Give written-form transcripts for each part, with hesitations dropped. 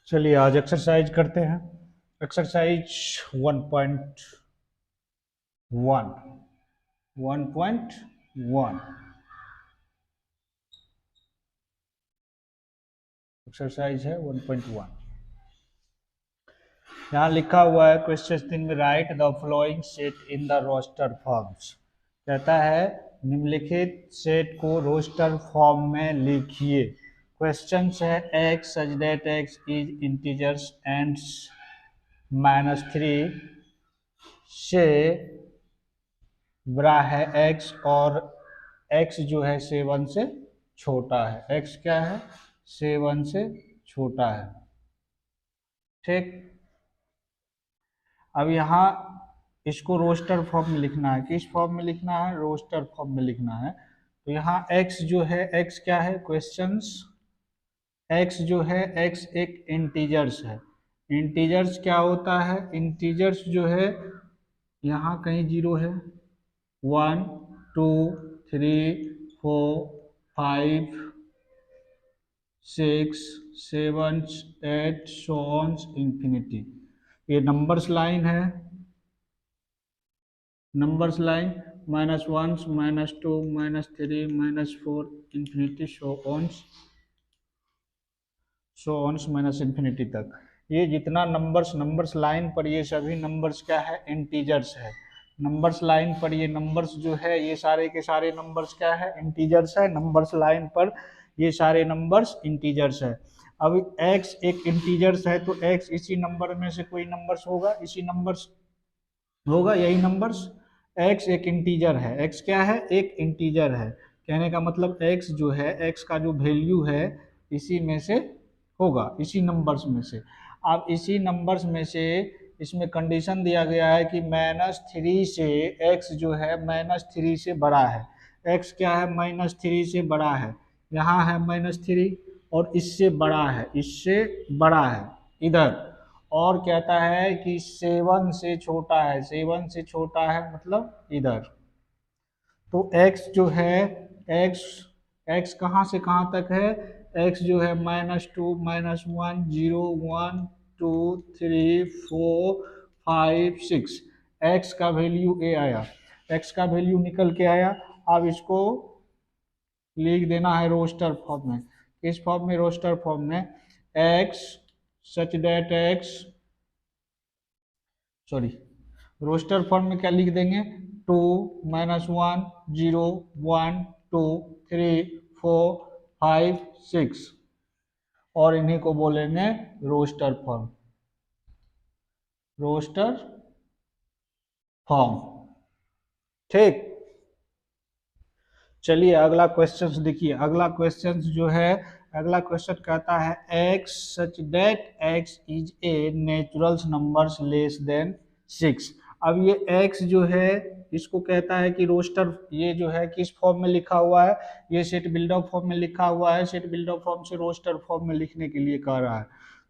चलिए आज एक्सरसाइज करते हैं। एक्सरसाइज 1.1 एक्सरसाइज है 1.1। यहाँ लिखा हुआ है क्वेश्चन में write the following set in the roster forms. कहता है निम्नलिखित सेट को रोस्टर फॉर्म में लिखिए। क्वेश्चन है x such that x is integers and -3 से बड़ा है एक्स और एक्स जो है 7 से छोटा है। एक्स क्या है? 7 से छोटा है। ठीक, अब यहाँ इसको रोस्टर फॉर्म में लिखना है। किस फॉर्म में लिखना है? रोस्टर फॉर्म में लिखना है। तो यहाँ x जो है, x क्या है? क्वेश्चंस x जो है, x एक इंटीजर्स है। इंटीजर्स क्या होता है? इंटीजर्स जो है यहाँ कहीं जीरो है, 1 2 3 4 5 6 7 8 सो ऑन इंफिनिटी। ये नंबर्स लाइन है, numbers line -1 -2 -3 -4 infinity so on minus infinity तक। ये जितना नंबर्स लाइन पर, ये सभी नंबर्स क्या है? इंटीजर्स है। नंबर्स लाइन पर ये नंबर्स जो है, ये सारे के सारे नंबर्स क्या है? इंटीजर्स है। नंबर्स लाइन पर ये सारे नंबर्स इंटीजर्स है। अब x एक इंटीजर्स है तो x इसी नंबर में से कोई नंबर्स होगा, इसी नंबर्स होगा, यही नंबर्स। x एक इंटीजर है। x क्या है? एक इंटीजर है। कहने का मतलब x जो है, x का जो वैल्यू है इसी में से होगा, इसी नंबर्स में से। अब इसी नंबर्स में से इसमें कंडीशन दिया गया है कि -3 से x जो है -3 से बड़ा है। x क्या है? -3 से बड़ा है। यहाँ है -3 और इससे बड़ा है, इससे बड़ा है इधर। और कहता है कि 7 से छोटा है, 7 से छोटा है मतलब इधर। तो x जो है, x x कहाँ से कहाँ तक है? x जो है -2 -1 0 1 2 3 4 5 6। x का वैल्यू a आया, x का वैल्यू निकल के आया। अब इसको लिख देना है रोस्टर फॉर्म में। किस फॉर्म में? रोस्टर फॉर्म में। x such that x, sorry, roster form में क्या लिख देंगे? 2 -1 0 1 2 3 4 5 6 और इन्हीं को बोलेंगे रोस्टर फॉर्म, रोस्टर फॉर्म। ठीक, चलिए अगला क्वेश्चन देखिए। अगला क्वेश्चन जो है, अगला क्वेश्चन कहता है x such that x is a natural numbers less than 6। अब ये x जो है, इसको कहता है कि रोस्टर, ये जो है किस फॉर्म में लिखा हुआ है? ये सेट बिल्डअप फॉर्म में लिखा हुआ है। सेट बिल्डअप फॉर्म से रोस्टर फॉर्म में लिखने के लिए कह रहा है।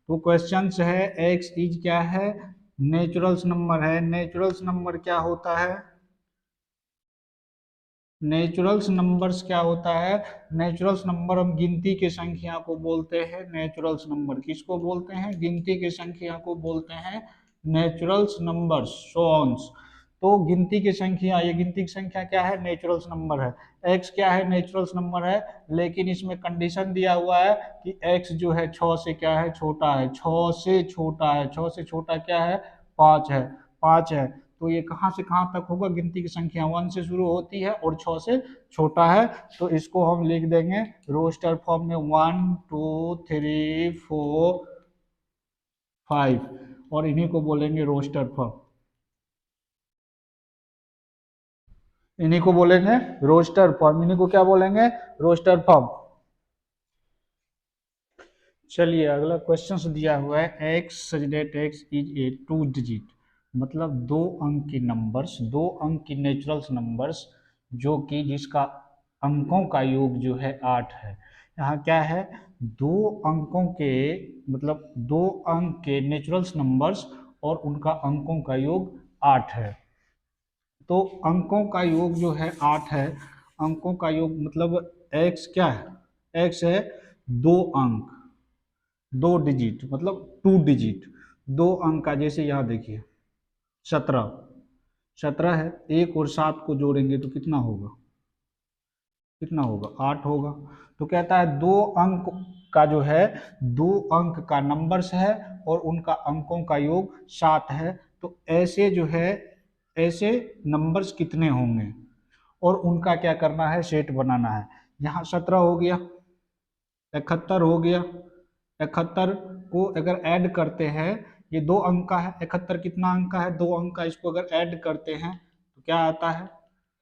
तो क्वेश्चन है x इज क्या है? नेचुरल्स नंबर है। नेचुरल्स नंबर क्या होता है? नेचुरल्स नंबर्स क्या होता है? नेचुरल्स नंबर हम गिनती के संख्या को बोलते हैं नेचुरल्स नंबर। किसको बोलते हैं? गिनती के संख्या को बोलते हैं नेचुरल्स नंबर्स, सोन्स। तो गिनती की संख्या, ये गिनती की संख्या क्या है? नेचुरल्स नंबर है। x क्या है? नेचुरल्स नंबर है। लेकिन इसमें कंडीशन दिया हुआ है कि x जो है 6 से क्या है? छोटा है। 6 से छोटा है। 6 से छोटा क्या है? 5 है। 5 है। तो ये कहाँ से कहाँ तक होगा? गिनती की संख्या 1 से शुरू होती है और 6 से छोटा है। तो इसको हम लिख देंगे रोस्टर फॉर्म में 1 2 3 4 5 और इन्हीं को बोलेंगे रोस्टर फॉर्म। इन्हीं को बोलेंगे रोस्टर फॉर्म। इन्हीं को क्या बोलेंगे? Roster form. चलिए अगला क्वेश्चन दिया हुआ है x such that x is a 2 digit, मतलब 2 अंक की नंबर्स, 2 अंक की नेचुरल्स नंबर्स जो कि जिसका अंकों का योग जो है 8 है। यहाँ क्या है? 2 अंकों के, मतलब 2 अंक के नेचुरल्स नंबर्स और उनका अंकों का योग 8 है। तो अंकों का योग जो है 8 है। अंकों का योग मतलब x क्या है? x है 2 अंक, 2 डिजिट मतलब 2 डिजिट, 2 अंक का, जैसे यहाँ देखिए 17, 17 है, 1 और 7 को जोड़ेंगे तो कितना होगा, कितना होगा, 8 होगा। तो कहता है 2 अंक का जो है, 2 अंक का नंबर्स है और उनका अंकों का योग 7 है, तो ऐसे जो है, ऐसे नंबर्स कितने होंगे और उनका क्या करना है, सेट बनाना है। यहाँ 17 हो गया, 71 हो गया, 71 को अगर ऐड करते हैं, ये 2 अंक का है, 71 कितना अंक का है, 2 अंक का, इसको अगर ऐड करते हैं तो क्या आता है,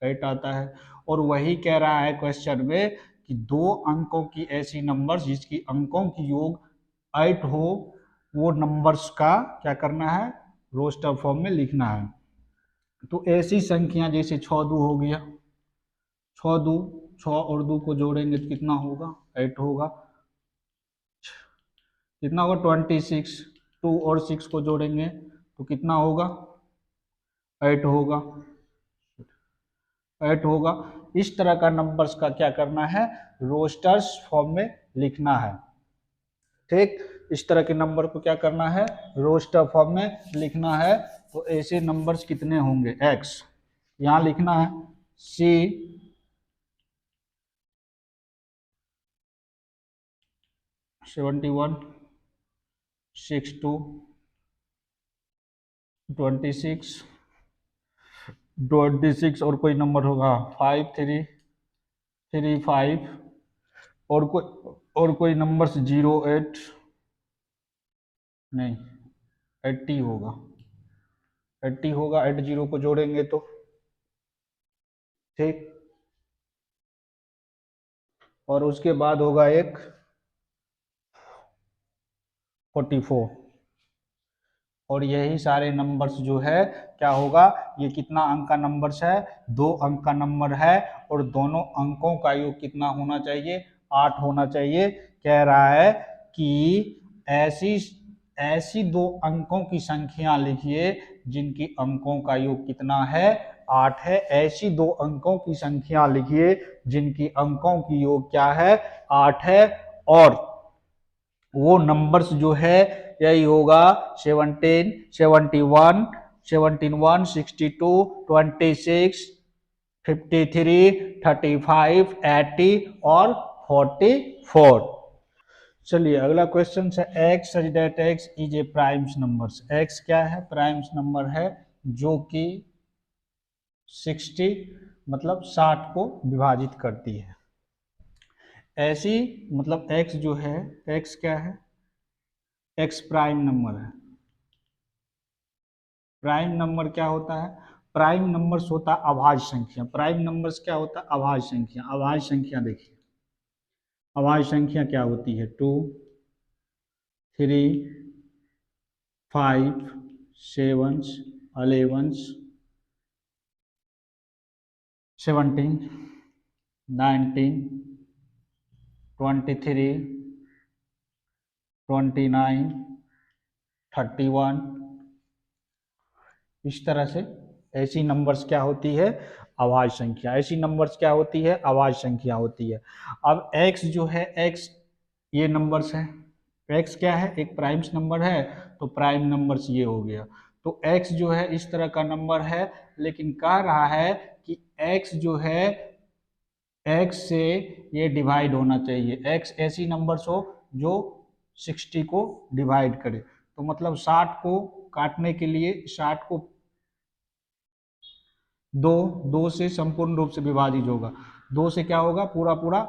8 आता है। और वही कह रहा है क्वेश्चन में कि 2 अंकों की ऐसी नंबर्स जिसकी अंकों की योग 8 हो, वो नंबर्स का क्या करना है, रोस्टर फॉर्म में लिखना है। तो ऐसी संख्या जैसे 6 2 हो गया, 6 2, 6 और 2 को जोड़ेंगे तो कितना होगा, 8 होगा। कितना होगा, 26, 2 और 6 को जोड़ेंगे तो कितना होगा, 8 होगा, 8 होगा। इस तरह का नंबर्स का क्या करना है, रोस्टर्स फॉर्म में लिखना है। ठीक, इस तरह के नंबर को क्या करना है, रोस्टर फॉर्म में लिखना है। तो ऐसे नंबर्स कितने होंगे, x, यहाँ लिखना है C 71 62 26 26 और कोई नंबर होगा 5 3 3 5 और कोई नंबर 0 8 नहीं 80 होगा, 80 होगा, 80 को जोड़ेंगे तो ठीक। और उसके बाद होगा एक 44। और यही सारे नंबर्स जो है क्या होगा, ये कितना अंक का नंबर्स है, 2 अंक का नंबर है और दोनों अंकों का योग कितना होना चाहिए, 8 होना चाहिए। कह रहा है कि ऐसी ऐसी 2 अंकों की संख्या लिखिए जिनकी अंकों का योग कितना है, 8 है। ऐसी 2 अंकों की संख्या लिखिए जिनकी अंकों की योग क्या है, 8 है। और वो नंबर्स जो है यही होगा 17 71 71 62 26 53 35 80 और 44। चलिए अगला क्वेश्चन है, x such that x is a primes numbers. x क्या है, प्राइम्स नंबर है जो कि 60 मतलब 60 को विभाजित करती है। ऐसी मतलब x जो है, x क्या है, x प्राइम नंबर है। प्राइम नंबर क्या होता है, प्राइम नंबर्स होता है अभाज्य संख्या। प्राइम नंबर्स क्या होता है, अभाज्य संख्या। अभाज्य संख्या देखिए, अभाज्य संख्या क्या होती है, 2 3 5 7 11 17 19 23 29 31। इस तरह से ऐसी नंबर्स क्या होती है, अभाज्य संख्या। ऐसी नंबर्स क्या होती है, अभाज्य संख्या होती है। अब x जो है, x ये नंबर्स है, x क्या है, एक प्राइम्स नंबर है, तो प्राइम नंबर्स ये हो गया। तो x जो है इस तरह का नंबर है, लेकिन कह रहा है कि x जो है, x से ये डिवाइड होना चाहिए। x ऐसी नंबर्स हो जो 60 को डिवाइड करे। तो मतलब 60 को काटने के लिए 60 को दो से संपूर्ण रूप से विभाजित होगा, 2 से क्या होगा, पूरा पूरा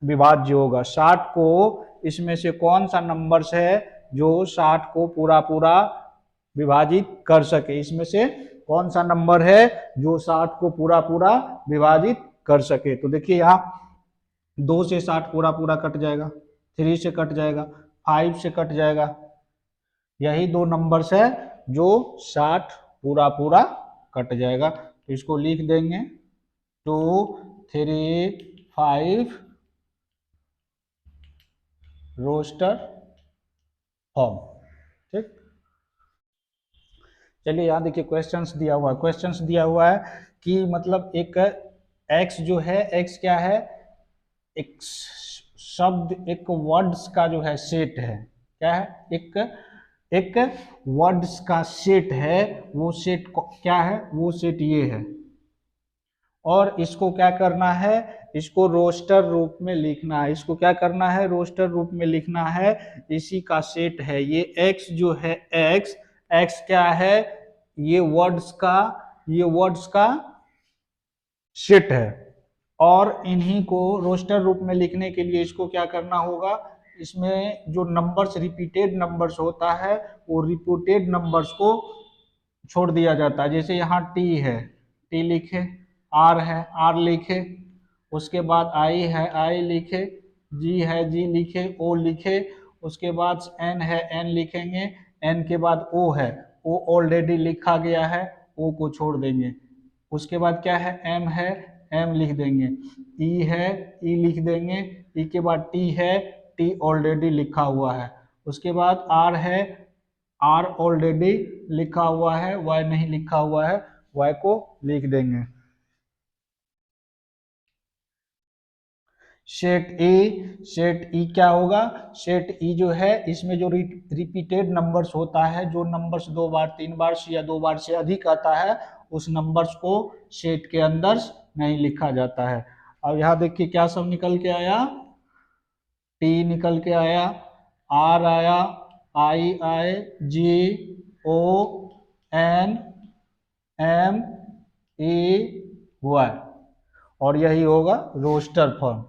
विभाज्य होगा। 60 को इसमें से कौन सा नंबर्स है जो 60 को पूरा पूरा विभाजित कर सके, इसमें से कौन सा नंबर है जो 60 को पूरा पूरा विभाजित कर सके। तो देखिए यहाँ 2 से 60 पूरा पूरा कट जाएगा, 3 से कट जाएगा, 5 से कट जाएगा। यही 2 नंबर्स है जो 60 पूरा पूरा कट जाएगा। तो इसको लिख देंगे 2 3 5 रोस्टर फॉर्म। ठीक, चलिए यहाँ देखिए क्वेश्चंस दिया हुआ है। क्वेश्चंस दिया हुआ है कि मतलब एक x जो है, x क्या है, एक शब्द, एक वर्ड्स का जो है सेट है। क्या है, एक वर्ड्स का सेट है, वो सेट क्या है, वो सेट ये है। और इसको क्या करना है, इसको रोस्टर रूप में लिखना है। इसको क्या करना है, रोस्टर रूप में लिखना है। इसी का सेट है ये x जो है, x क्या है, ये वर्ड्स का सेट है। और इन्हीं को रोस्टर रूप में लिखने के लिए इसको क्या करना होगा, इसमें जो नंबर्स रिपीटेड नंबर्स होता है, वो रिपीटेड नंबर्स को छोड़ दिया जाता है। जैसे यहाँ टी है, टी लिखे, आर है, आर लिखे, उसके बाद आई है, आई लिखे, जी है, जी लिखे, ओ लिखे, उसके बाद एन है, एन लिखेंगे, एन के बाद ओ है, ओ ऑलरेडी लिखा गया है, ओ को छोड़ देंगे। उसके बाद क्या है, एम लिख देंगे, ई है, ई लिख देंगे, ई के बाद टी है, टी ऑलरेडी लिखा हुआ है। उसके बाद आर है, आर ऑलरेडी लिखा हुआ है, वाई नहीं लिखा हुआ है, वाई को लिख देंगे। सेट ई क्या होगा, सेट ई जो है, इसमें जो रिपीटेड नंबर्स होता है, जो नंबर्स 2 बार 3 बार या 2 बार से अधिक आता है, उस नंबर्स को सेट के अंदर नहीं लिखा जाता है। अब यहाँ देखिए क्या सब निकल के आया, टी निकल के आया, आर आया, आई आए, जी, ओ, एन, एम, ई, वाई, और यही होगा रोस्टर फॉर्म,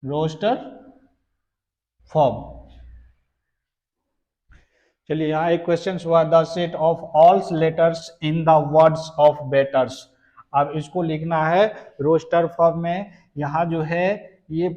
रोस्टर फॉर्म। चलिए यहाँ एक क्वेश्चन हुआ, the set of all letters in the words of बेटर्स। अब इसको लिखना है रोस्टर फॉर्म में। यहाँ जो है ये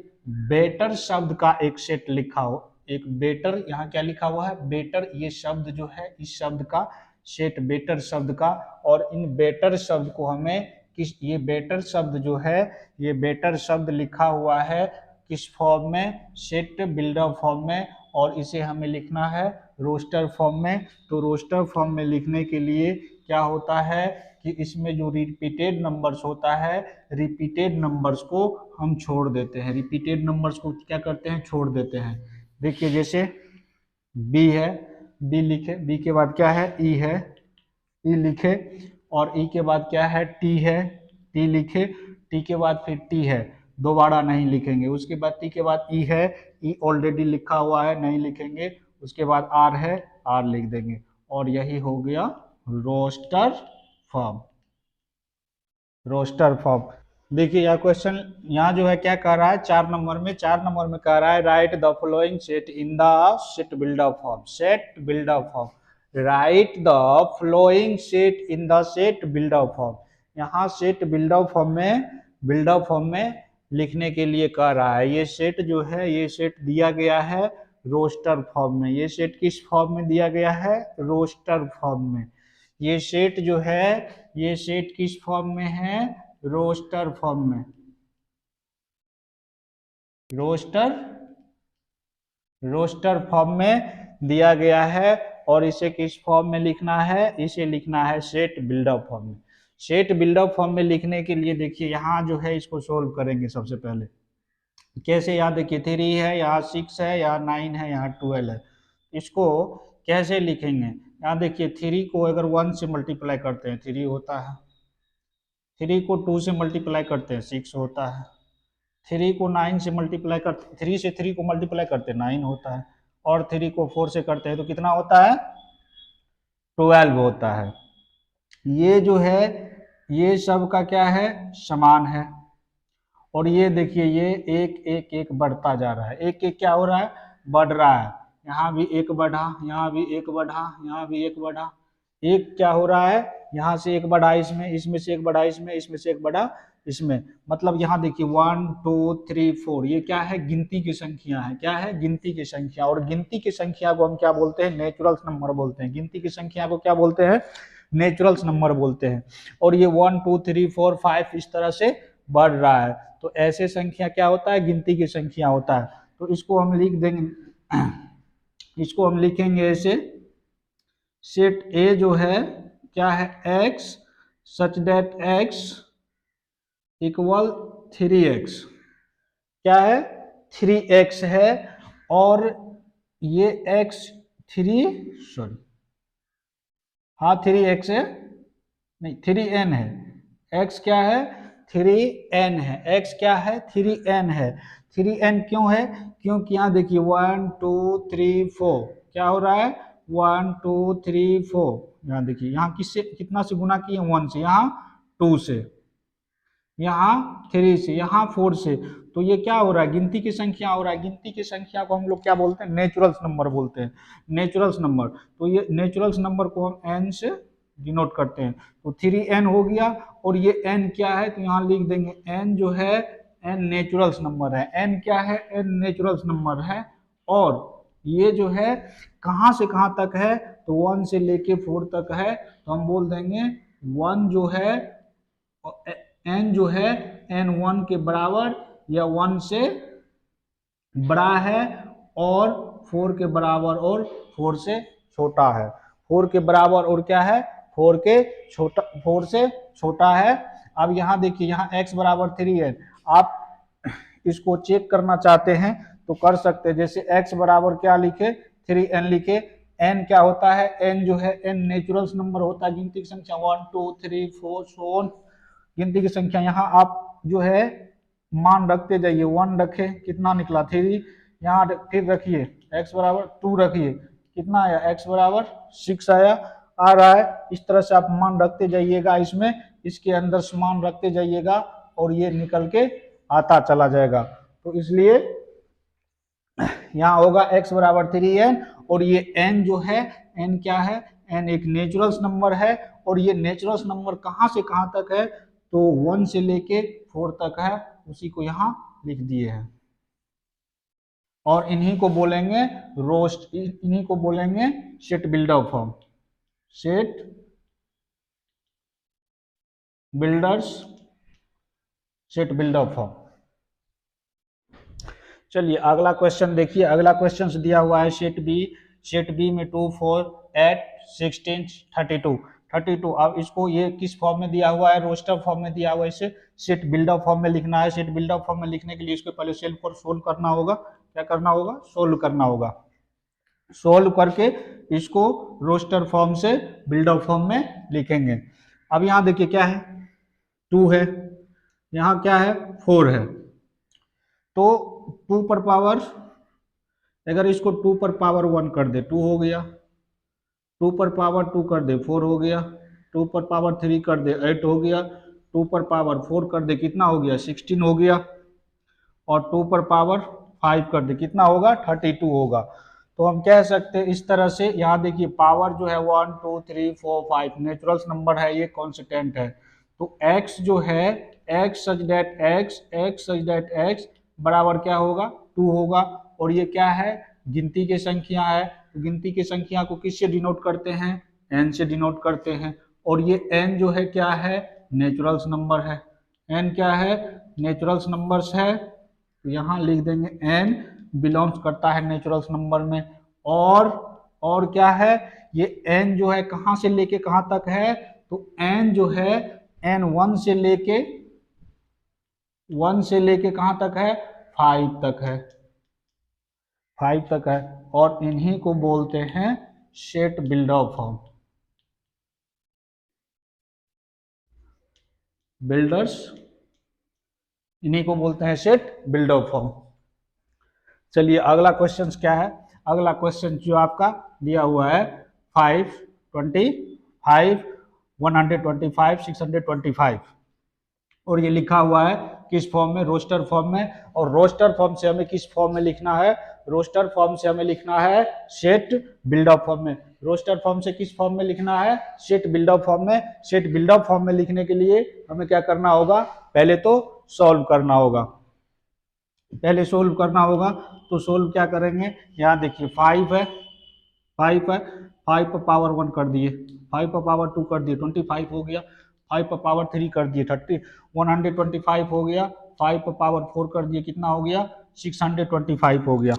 बेटर शब्द का एक सेट लिखा हो, एक बेटर, यहाँ क्या लिखा हुआ है, बेटर, ये शब्द जो है, इस शब्द का सेट, बेटर शब्द का। और इन बेटर शब्द को हमें ये बेटर शब्द जो है, ये बेटर शब्द लिखा हुआ है किस फॉर्म में, सेट बिल्डर फॉर्म में, और इसे हमें लिखना है रोस्टर फॉर्म में। तो रोस्टर फॉर्म में लिखने के लिए क्या होता है कि इसमें जो रिपीटेड नंबर्स होता है, रिपीटेड नंबर्स को हम छोड़ देते हैं, रिपीटेड नंबर्स को क्या करते हैं, छोड़ देते हैं। देखिए जैसे बी है, बी लिखे, बी के बाद क्या है, ई है, ई लिखे, और ई के बाद क्या है, टी है, टी लिखे, टी के बाद फिर टी है, दोबारा नहीं लिखेंगे। उसके बाद टी के बाद ई है, ई ऑलरेडी लिखा हुआ है, नहीं लिखेंगे। उसके बाद आर है, आर लिख देंगे, और यही हो गया रोस्टर फॉर्म, रोस्टर फॉर्म। देखिए यह क्वेश्चन यहाँ जो है क्या कह रहा है, 4 नंबर में, 4 नंबर में कह रहा है right the following set in the set builder form, set builder form, right the flowing set in the set builder form. यहाँ सेट बिल्डर फॉर्म में, बिल्डर फॉर्म में लिखने के लिए कह रहा है। ये सेट जो है, ये सेट दिया गया है रोस्टर फॉर्म में। ये सेट किस फॉर्म में दिया गया है, रोस्टर फॉर्म में। ये सेट जो है, ये सेट किस फॉर्म में है, रोस्टर फॉर्म में, रोस्टर, रोस्टर फॉर्म में दिया गया है। और इसे किस फॉर्म में लिखना है, इसे लिखना है सेट बिल्डअप फॉर्म में। सेट बिल्डअप फॉर्म में लिखने के लिए देखिए यहाँ जो है, इसको सोल्व करेंगे सबसे पहले। कैसे, यहाँ देखिए 3 है, यहाँ 6 है, यहाँ 9 है, यहाँ 12 है। इसको कैसे लिखेंगे, यहाँ देखिए 3 को अगर 1 से मल्टीप्लाई करते हैं 3 होता है, 3 को 2 से मल्टीप्लाई करते हैं 6 होता है, 3 को 9 से मल्टीप्लाई करते, 3 से 3 को मल्टीप्लाई करते हैं 9 होता है, और 3 को 4 से करते हैं तो कितना होता है, 12 होता है। ये जो है, ये सब का क्या है, समान है। और ये देखिए ये एक एक एक बढ़ता जा रहा है, एक एक क्या हो रहा है, बढ़ रहा है। यहाँ भी एक बढ़ा, यहाँ भी एक बढ़ा, यहाँ भी एक बढ़ा, एक क्या हो रहा है, यहाँ से एक बढ़ा इसमें, इसमें से एक बढ़ा इसमें, इसमें से एक बढ़ा इसमें। मतलब यहाँ देखिए 1 2 3 4, ये क्या है, गिनती की संख्या है, क्या है, गिनती की संख्या। और गिनती की संख्या को हम क्या बोलते हैं, नेचुरल्स नंबर बोलते हैं। गिनती की संख्या को क्या बोलते हैं, नेचुरल्स नंबर बोलते हैं। और ये 1 2 3 4 5 इस तरह से बढ़ रहा है, तो ऐसे संख्या क्या होता है, गिनती की संख्या होता है। तो इसको हम लिख देंगे, इसको हम लिखेंगे ऐसे, सेट ए जो है क्या है, x such that x equal 3x, क्या है, 3x है। और ये x3 हाँ 3x है, नहीं 3n है, x क्या है 3n है, x क्या है 3n है। 3n क्यों है? क्योंकि यहाँ देखिए 1 2 3 4 क्या हो रहा है 1 2 3 4, यहाँ देखिए यहाँ किससे कितना से गुना किए 1 से, यहाँ 2 से, यहाँ 3 से, यहाँ 4 से। तो ये क्या हो रहा है गिनती की संख्या हो रहा है। गिनती की संख्या को हम लोग क्या बोलते हैं नेचुरल्स नंबर बोलते हैं, नेचुरल्स नंबर। तो ये नेचुरल्स नंबर को हम n से डिनोट करते हैं। तो 3n हो गया और ये n क्या है तो यहाँ लिख देंगे n जो है n नेचुरल्स नंबर है। n क्या है n नेचुरल्स नंबर है। और ये जो है कहाँ से कहाँ तक है तो 1 से लेके 4 तक है। तो हम बोल देंगे 1 जो है n जो है n1 के बराबर या 1 से बड़ा है और 4 के बराबर और 4 से छोटा है। 4 के बराबर और क्या है 4 से छोटा है। अब यहाँ देखिए यहाँ x बराबर 3 है, आप इसको चेक करना चाहते हैं तो कर सकते हैं। जैसे x बराबर क्या लिखे 3n लिखे, n क्या होता है n जो है n नेचुरल्स नंबर होता है, गिनती की संख्या 1 2 3 4 सो ऑन, गिनती की संख्या। यहाँ आप जो है मान रखते जाइए, 1 रखे कितना निकला 3, यहाँ फिर रखिए x बराबर 2 रखिए कितना आया x बराबर 6 आया आ रहा है। इस तरह से आप मान रखते जाइएगा, इसमें इसके अंदर मान रखते जाइएगा और ये निकल के आता चला जाएगा। तो इसलिए यहाँ होगा x बराबर 3n और ये n जो है n क्या है n एक नेचुरल्स नंबर है। और ये नेचुरल्स नंबर कहाँ से कहाँ तक है तो 1 से लेके 4 तक है, उसी को यहाँ लिख दिए हैं। और इन्हीं को बोलेंगे रोस्ट, इन्हीं को बोलेंगे set builder form, set builder form. चलिए अगला क्वेश्चन देखिए, अगला क्वेश्चन दिया हुआ है सेट बी में 2 4 8 16 32। अब इसको ये किस फॉर्म में दिया हुआ है रोस्टर फॉर्म में दिया हुआ है, इसे सेट बिल्डर फॉर्म में लिखना है। सेट बिल्डर फॉर्म में लिखने के लिए इसको पहले सेल्फ और सोल्व करना होगा। क्या करना होगा सोल्व करना होगा, सोल्व करके इसको रोस्टर फॉर्म से बिल्डर फॉर्म में लिखेंगे। अब यहाँ देखिए क्या है 2 है, यहाँ क्या है 4 है। तो 2 पर पावर अगर इसको 2 पर पावर 1 कर दे 2 हो गया, 2 पर पावर 2 कर दे 4 हो गया, 2 पर पावर 3 कर दे 8 हो गया, 2 पर पावर 4 कर दे कितना हो गया 16 हो गया, और 2 पर पावर 5 कर दे कितना होगा 32 होगा। तो हम कह सकते हैं इस तरह से, यहाँ देखिए पावर जो है 1 2 3 4 5 नेचुरल्स नंबर है, ये कॉन्स्टेंट है। तो x जो है x सच दैट x बराबर क्या होगा 2 होगा। और ये क्या है गिनती की संख्या है, तो गिनती की संख्या को किससे डिनोट करते हैं n से डिनोट करते हैं। और ये n जो है क्या है नेचुरल्स नंबर है, n क्या है नेचुरल्स नंबर्स है। तो यहाँ लिख देंगे n बिलोंग्स करता है नेचुरल्स नंबर में। और क्या है ये n जो है कहाँ से लेके कहाँ तक है तो n जो है n 1 से लेके कहाँ तक है 5 तक है, 5 तक है। और इन्हीं को बोलते हैं सेट बिल्डर फॉर्म, इन्हीं को बोलते हैं सेट बिल्डर फॉर्म। चलिए अगला क्वेश्चन क्या है, अगला क्वेश्चन जो आपका दिया हुआ है 525 125 625 और ये लिखा हुआ है किस फॉर्म में रोस्टर फॉर्म में। और रोस्टर फॉर्म से हमें किस फॉर्म में लिखना है रोस्टर फॉर्म से हमें लिखना है सेट बिल्डर फॉर्म में। रोस्टर फॉर्म से किस फॉर्म में लिखना है सेट बिल्डर फॉर्म में। सेट बिल्डर फॉर्म में लिखने के लिए हमें क्या करना होगा पहले तो सॉल्व करना होगा, पहले सोल्व करना होगा। तो सोल्व क्या करेंगे यहाँ देखिए 5 है 5 पर पावर 1 कर दिए, 5 पर पावर 2 कर दिए 25 हो गया, 5 पर पावर 3 कर दिए 125 हो गया, 5 पर पावर 4 कर दिए कितना हो गया 625 हो गया।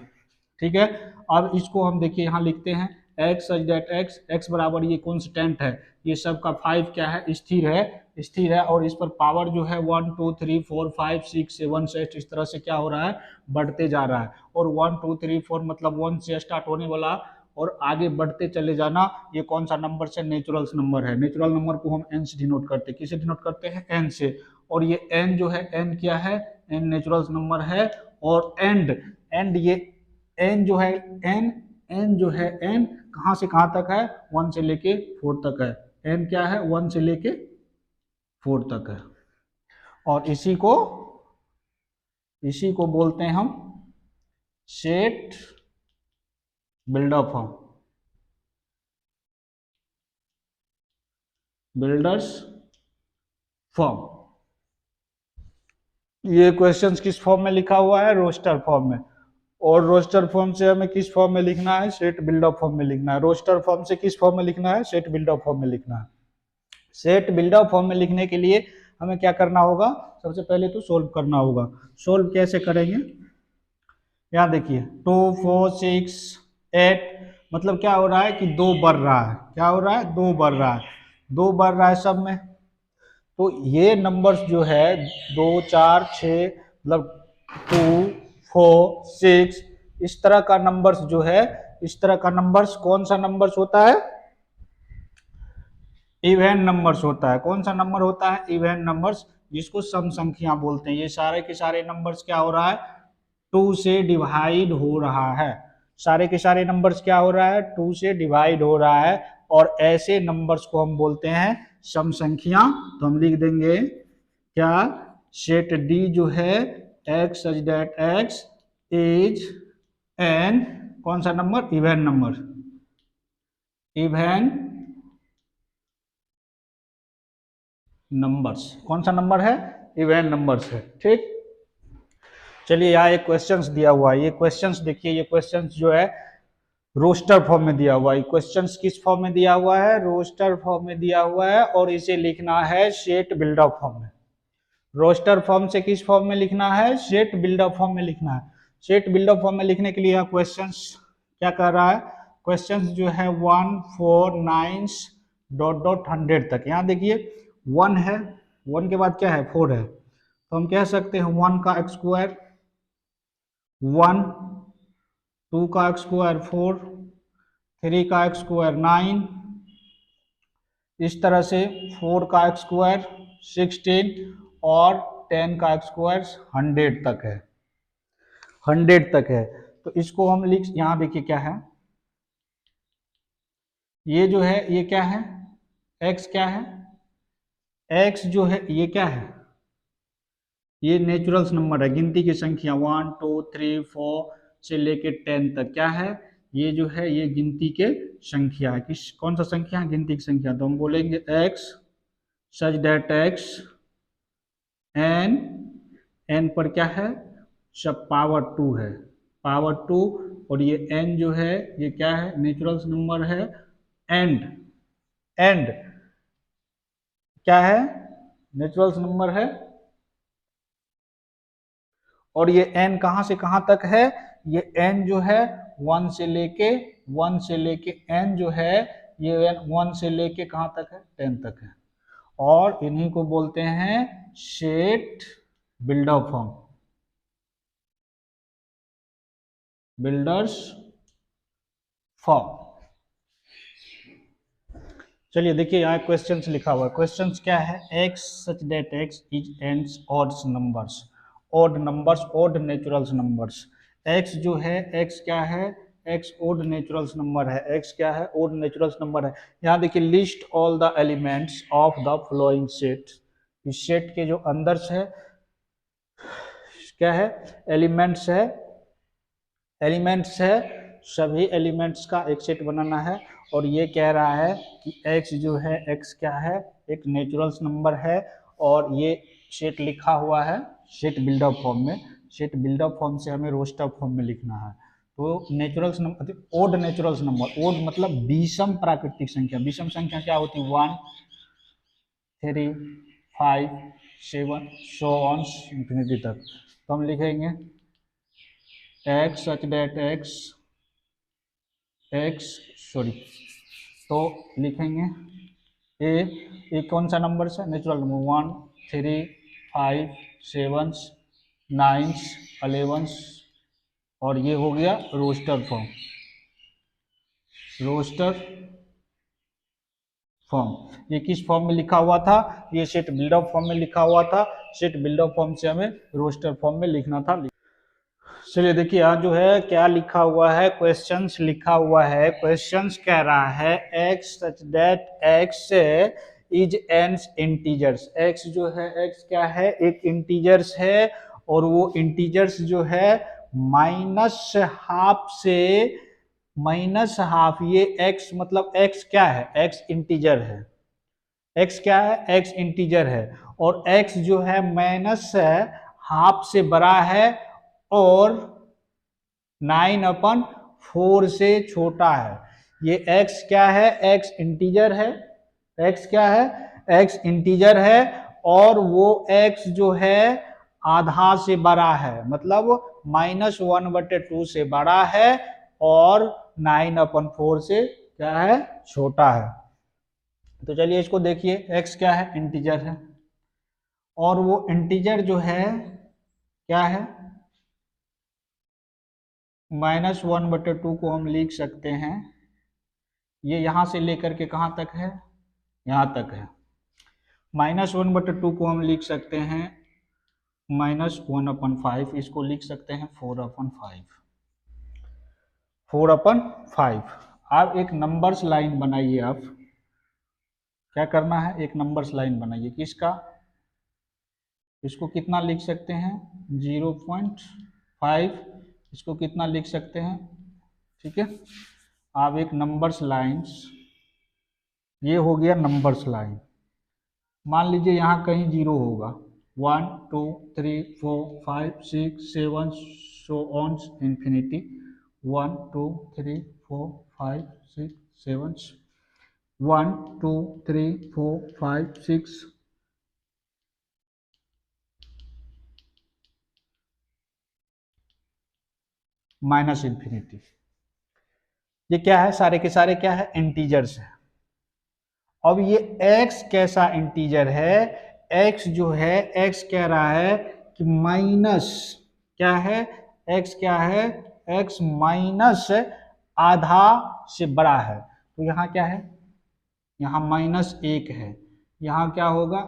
ठीक है अब इसको हम देखिए यहाँ लिखते हैं x such that x, x बराबर ये कॉन्स्टेंट है, ये सब का 5 क्या है, स्थिर है, स्थिर है, और इस पर पावर जो है 1 2 3 4 5 6 7 से इस तरह से क्या हो रहा है, बढ़ते जा रहा है। और 1 2 3 4 मतलब 1 से स्टार्ट होने वाला और आगे बढ़ते चले जाना, ये कौन सा नंबर से, नेचुरल नंबर है। नेचुरल नंबर को हम एन से डिनोट करते हैं, किसे डिनोट करते हैं, एन से। और ये एन जो है, एन क्या है, एन नेचुरल नंबर है। और एंड ये एन जो है, एन जो है, एन कहाँ से कहाँ तक है, 1 से लेके 4 तक है। एन क्या है, 1 से लेके 4 तक है। और इसी को बोलते हैं हम set buildup form, builders form. ये क्वेश्चंस किस फॉर्म में लिखा हुआ है, रोस्टर फॉर्म में। और रोस्टर फॉर्म से हमें किस फॉर्म में लिखना है, सेट बिल्डअप फॉर्म में लिखना है। रोस्टर फॉर्म से किस फॉर्म में लिखना है, सेट बिल्डअप फॉर्म में लिखना है। सेट बिल्डअप फॉर्म में लिखने के लिए हमें क्या करना होगा, सबसे पहले तो सोल्व करना होगा। सोल्व कैसे करेंगे, यहाँ देखिए 2 4 6 8, मतलब क्या हो रहा है कि 2 बढ़ रहा है, क्या हो रहा है, 2 बढ़ रहा है, 2 बढ़ रहा है सब में। तो ये नंबर्स जो है 2 4 6 मतलब 2 4 6, इस तरह का नंबर्स जो है, इस तरह का नंबर्स कौन सा नंबर्स होता है, इवन नंबर्स होता है। कौन सा नंबर होता है, इवन नंबर्स, जिसको सम संख्या बोलते हैं। ये सारे के सारे नंबर्स क्या हो रहा है, 2 से डिवाइड हो रहा है। सारे के सारे नंबर्स क्या हो रहा है, 2 से डिवाइड हो रहा है। और ऐसे नंबर्स को हम बोलते हैं सम संख्या। तो हम लिख देंगे क्या, सेट डी जो है, x such that x is an कौन सा number, even number, even numbers. कौन सा नंबर है, इवन नंबर्स है, ठीक। चलिए यहाँ एक क्वेश्चंस दिया हुआ है, ये क्वेश्चंस देखिए, ये क्वेश्चंस जो है रोस्टर फॉर्म में दिया हुआ है। क्वेश्चंस किस फॉर्म में दिया हुआ है, रोस्टर फॉर्म में दिया हुआ है, और इसे लिखना है सेट बिल्डअप फॉर्म में। रोस्टर फॉर्म से किस फॉर्म में लिखना है, सेट बिल्डअप फॉर्म में लिखना है। सेट बिल्डअप फॉर्म में लिखने के लिए यहाँ क्वेश्चंस क्या कर रहा है, क्वेश्चंस जो है 1 4 9 डॉट डॉट 100 तक। यहाँ देखिए 1 है, 1 के बाद क्या है, 4 है, तो हम कह सकते हैं 1 का स्क्वायर 1, 2 का स्क्वायर 4, 3 का स्क्वायर 9, इस तरह से 4 का स्क्वायर 16, और 10 का स्क्वायर 100 तक है, 100 तक है। तो इसको हम लिख, यहाँ देखिए क्या है, ये जो है ये क्या है, x क्या है, x जो है ये क्या है, ये नेचुरल्स नंबर है, गिनती की संख्या 1 2 3 4 से लेके 10 तक क्या है, ये जो है ये गिनती के संख्या है। किस कौन सा संख्या है, गिनती की संख्या। तो हम बोलेंगे x such that x N, N पर क्या है, सब पावर 2 है, पावर 2। और ये n जो है ये क्या है, नेचुरल्स नंबर है। एंड एंड क्या है, नेचुरल्स नंबर है। और ये n कहां से कहां तक है, ये n जो है 1 से लेके, 1 से लेके n जो है ये 1 से लेके कहां तक है, 10 तक है। और इन्हीं को बोलते हैं set buildup form, builders form. चलिए देखिए यहाँ क्वेश्चंस लिखा हुआ है। क्वेश्चंस क्या है, x such that x is ends odds numbers, odd numbers, odd naturals numbers. x जो है, x क्या है, x ओड नेचुरल्स नंबर है, x क्या है, ओड नेचुरल्स नंबर है। यहाँ देखिए list all the elements of the flowing set, इस सेट के जो अंदर है क्या है, एलिमेंट्स है, एलिमेंट्स है, सभी एलिमेंट्स का एक सेट बनाना है। और ये कह रहा है कि x जो है, x क्या है, एक नेचुरल्स नंबर है। और ये सेट लिखा हुआ है सेट बिल्डअप फॉर्म में। सेट बिल्डअप फॉर्म से हमें रोस्टर फॉर्म में लिखना है। तो naturals number, odd naturals number, odd मतलब विषम प्राकृतिक संख्या। विषम संख्या क्या होती है, 1 3 5 7 सो ऑन इंफिनिटी तक। तो हम लिखेंगे x such that x x sorry, तो लिखेंगे ए कौन सा नंबर है, नेचुरल नंबर 1 3 5 7 9 11, और ये हो गया रोस्टर फॉर्म, रोस्टर फॉर्म। ये किस फॉर्म में लिखा हुआ था, ये सेट बिल्डअप फॉर्म में लिखा हुआ था, सेट बिल्डअप फॉर्म से हमें रोस्टर फॉर्म में लिखना था। चलिए देखिए यहाँ जो है क्या लिखा हुआ है, क्वेश्चंस लिखा हुआ है, क्वेश्चंस कह रहा है x such that x is an integers, x जो है एक्स क्या है, एक इंटीजर्स है, और वो इंटीजर्स जो है माइनस हाफ से, माइनस हाफ, ये एक्स मतलब एक्स क्या है, एक्स इंटीजर है, एक्स क्या है, एक्स इंटीजर है, और एक्स जो है माइनस हाफ से बड़ा है और 9/4 से छोटा है। ये x क्या है, x इंटीजर है, x क्या है, x इंटीजर है, और वो x जो है आधा से बड़ा है, मतलब -1/2 से बड़ा है और 9/4 से क्या है, छोटा है। तो चलिए इसको देखिए, x क्या है, इंटीजर है, और वो इंटीजर जो है क्या है, -1/2 को हम लिख सकते हैं, ये यहां से लेकर के कहां तक है, यहां तक है। -1/2 को हम लिख सकते हैं -1/5, इसको लिख सकते हैं 4/5, 4/5। आप एक नंबर्स लाइन बनाइए, आप क्या करना है, एक नंबर्स लाइन बनाइए, किसका, इसको कितना लिख सकते हैं 0.5, इसको कितना लिख सकते हैं, ठीक है। आप एक नंबर्स लाइन्स, ये हो गया नंबर्स लाइन, मान लीजिए यहाँ कहीं 0 होगा, 1 2 3 4 5 6 7 so on infinity, 1 2 3 4 5 6 7 1 2 3 4 5 6 minus infinity. ये क्या है, सारे के सारे क्या है, इंटीजर्स है। अब ये x कैसा इंटीजर है, x जो है x कह रहा है कि माइनस क्या है, x क्या है, x माइनस आधा से बड़ा है, तो यहाँ क्या है, यहाँ -1 है, यहाँ क्या होगा,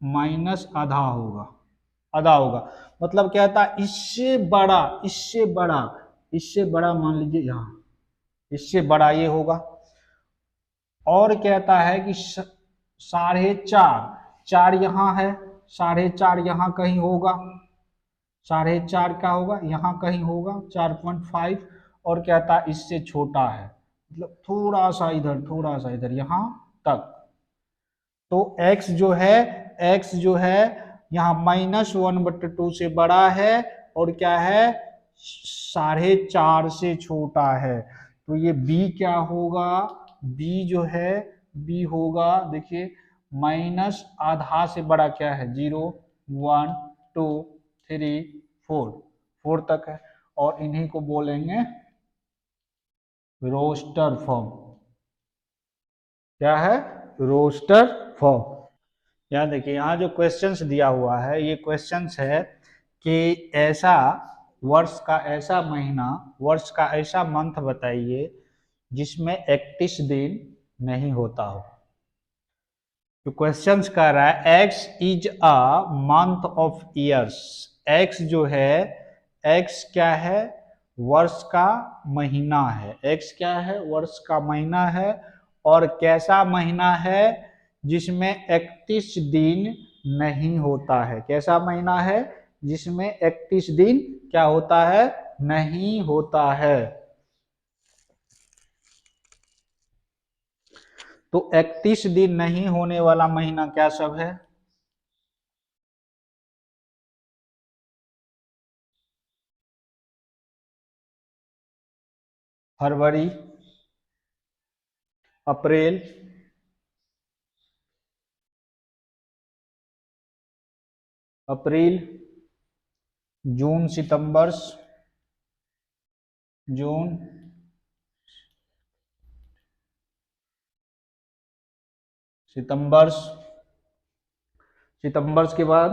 माइनस आधा होगा, आधा होगा, मतलब क्या था, इससे बड़ा, इससे बड़ा, इससे बड़ा, मान लीजिए यहाँ इससे बड़ा ये होगा, और कहता है कि 4.5, 4 यहाँ है, 4.5 यहाँ कहीं होगा, 4.5 क्या होगा, यहाँ कहीं होगा 4.5, और कहता है इससे छोटा है, मतलब थोड़ा सा इधर, थोड़ा सा इधर, यहाँ तक। तो x जो है, x जो है यहाँ -1/2 से बड़ा है, और क्या है, 4.5 से छोटा है, तो ये b क्या होगा, b जो है, b होगा, देखिए माइनस आधा से बड़ा क्या है, 0 1 2 3 4 तक है, और इन्हीं को बोलेंगे रोस्टर फॉर्म। क्या है, रोस्टर फॉर्म। यहाँ देखिए, यहाँ जो क्वेश्चंस दिया हुआ है, ये क्वेश्चंस है कि ऐसा वर्ष का ऐसा महीना, वर्ष का ऐसा मंथ बताइए जिसमें 31 दिन नहीं होता हो। तो क्वेश्चंस कह रहा है x is a month of years, x जो है, एक्स क्या है, वर्ष का महीना है, एक्स क्या है, वर्ष का महीना है, और कैसा महीना है, जिसमें 31 दिन नहीं होता है, कैसा महीना है जिसमें 31 दिन क्या होता है, नहीं होता है। तो 31 दिन नहीं होने वाला महीना क्या सब है, फरवरी, अप्रैल, अप्रैल, जून, सितंबर, जून, सितंबर्स, सितंबर्स के बाद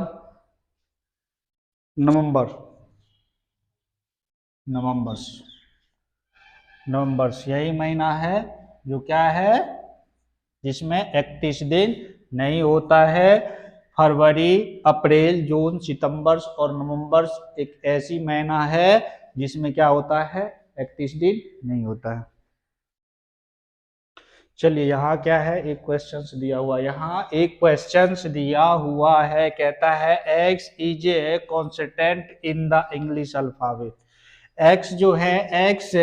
नवंबर, नवंबर्स, नवंबर्स यही महीना है जो क्या है, जिसमें 31 दिन नहीं होता है। फरवरी, अप्रैल, जून, सितंबर और नवंबर एक ऐसी महीना है जिसमें क्या होता है, 31 दिन नहीं होता है। चलिए यहाँ क्या है, एक क्वेश्चन दिया हुआ, यहाँ एक क्वेश्चन दिया हुआ है, कहता है x is a constant in the English alphabet. x जो है, x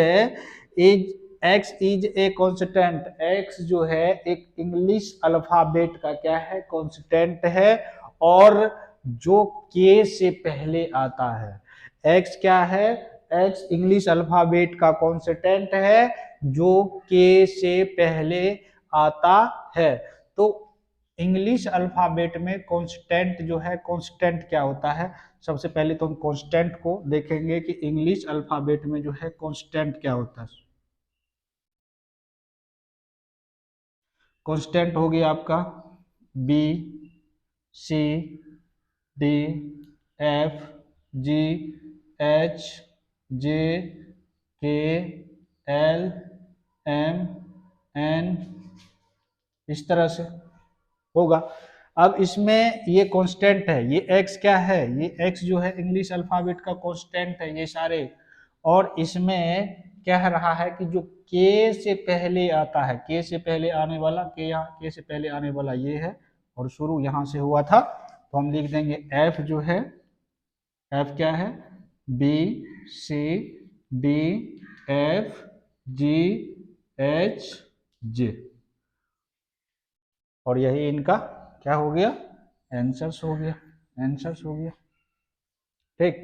is a constant, x जो है एक इंग्लिश अल्फाबेट का क्या है, कॉन्स्टेंट है, और जो k से पहले आता है। x क्या है, x इंग्लिश अल्फाबेट का कॉन्स्टेंट है जो k से पहले आता है। तो इंग्लिश अल्फाबेट में कांस्टेंट जो है, कांस्टेंट क्या होता है, सबसे पहले तो हम कांस्टेंट को देखेंगे कि इंग्लिश अल्फाबेट में जो है कांस्टेंट क्या होता है। कांस्टेंट हो गया आपका बी, सी, डी, एफ, जी, एच, जे, के, एल, एम, एन, इस तरह से होगा। अब इसमें ये कांस्टेंट है, ये x क्या है, ये x जो है इंग्लिश अल्फाबेट का कांस्टेंट है ये सारे, और इसमें कह रहा है कि जो k से पहले आता है, k से पहले आने वाला, k से पहले आने वाला ये है, और शुरू यहाँ से हुआ था, तो हम लिख देंगे f जो है, f क्या है, b, c, d, f, g, h, j, और यही इनका क्या हो गया, आंसर्स हो गया, आंसर्स हो गया। ठीक,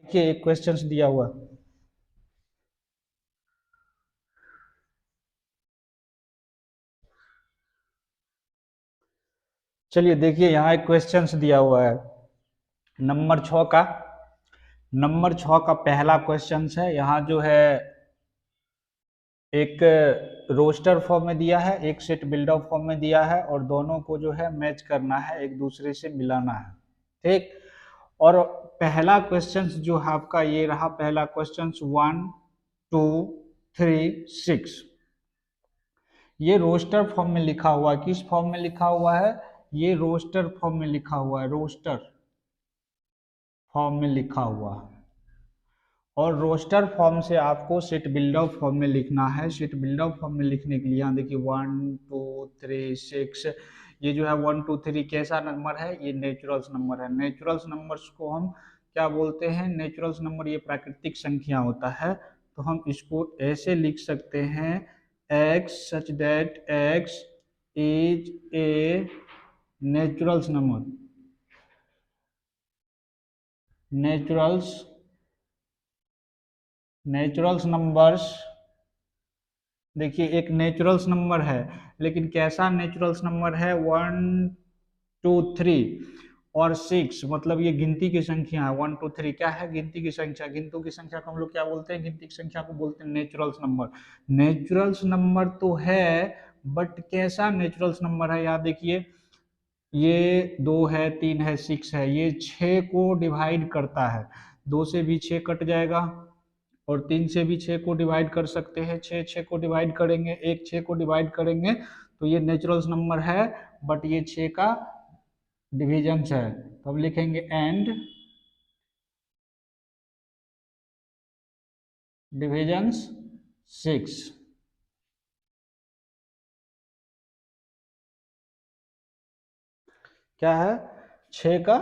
देखिए एक क्वेश्चन दिया हुआ, चलिए देखिए यहाँ एक क्वेश्चन दिया हुआ है नंबर 6 का। नंबर 6 का पहला क्वेश्चन है, यहाँ जो है एक रोस्टर फॉर्म में दिया है, एक सेट बिल्डअप फॉर्म में दिया है, और दोनों को जो है मैच करना है, एक दूसरे से मिलाना है। ठीक, और पहला क्वेश्चन जो है आपका ये रहा, पहला क्वेश्चन 1 2 3 6, ये रोस्टर फॉर्म में लिखा हुआ है। किस फॉर्म में लिखा हुआ है, ये रोस्टर फॉर्म में लिखा हुआ है, रोस्टर फॉर्म में लिखा हुआ है, और रोस्टर फॉर्म से आपको सेट बिल्डअप फॉर्म में लिखना है। सेट बिल्डअप फॉर्म में लिखने के लिए यहाँ देखिए 1 2 3 6, ये जो है 1 2 3 कैसा नंबर है, ये नेचुरल्स नंबर है। नेचुरल्स नंबर्स को हम क्या बोलते हैं, नेचुरल्स नंबर ये प्राकृतिक संख्या होता है, तो हम इसको ऐसे लिख सकते हैं, x such that x is a naturals number, naturals numbers, देखिए एक नेचुरल्स नंबर है, लेकिन कैसा नेचुरल्स नंबर है, 1 2 3 और 6, मतलब ये गिनती की संख्या है। 1 2 3 क्या है, गिनती की संख्या, गिनती की संख्या को हम लोग क्या बोलते हैं, गिनती की संख्या को बोलते हैं नेचुरल्स नंबर। नेचुरल्स नंबर तो है, बट कैसा नेचुरल्स नंबर है, यहाँ देखिए ये 2 है, 3 है, 6 है, ये 6 को डिवाइड करता है, 2 से भी 6 कट जाएगा, और 3 से भी 6 को डिवाइड कर सकते हैं, 6 को डिवाइड करेंगे, एक 6 को डिवाइड करेंगे, तो ये नेचुरल्स नंबर है, बट ये 6 का डिविजन है, तो अब लिखेंगे एंड डिविजन्स 6। क्या है, 6 का,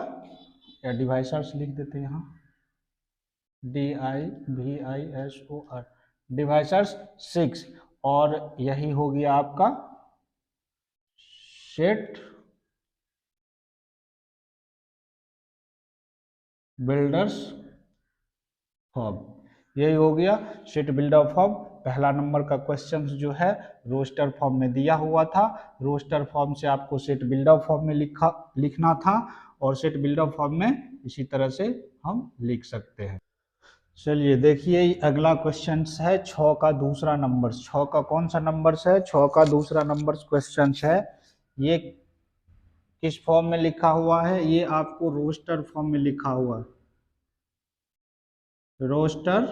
या डिवाइसर्स लिख देते हैं यहाँ, DIVISOR, डिवाइसर्स 6, और यही हो गया आपका सेट बिल्डर्स फॉर्म, यही हो गया सेट बिल्डर फॉर्म। पहला नंबर का क्वेश्चन जो है रोस्टर फॉर्म में दिया हुआ था, रोस्टर फॉर्म से आपको सेट बिल्डर फॉर्म में लिखना था, और सेट बिल्डर फॉर्म में इसी तरह से हम लिख सकते हैं। चलिए देखिए अगला क्वेश्चन है 6 का दूसरा नंबर। 6 का कौन सा नंबर है? 6 का दूसरा नंबर क्वेश्चन है। ये किस फॉर्म में लिखा हुआ है? ये आपको रोस्टर फॉर्म में लिखा हुआ है, रोस्टर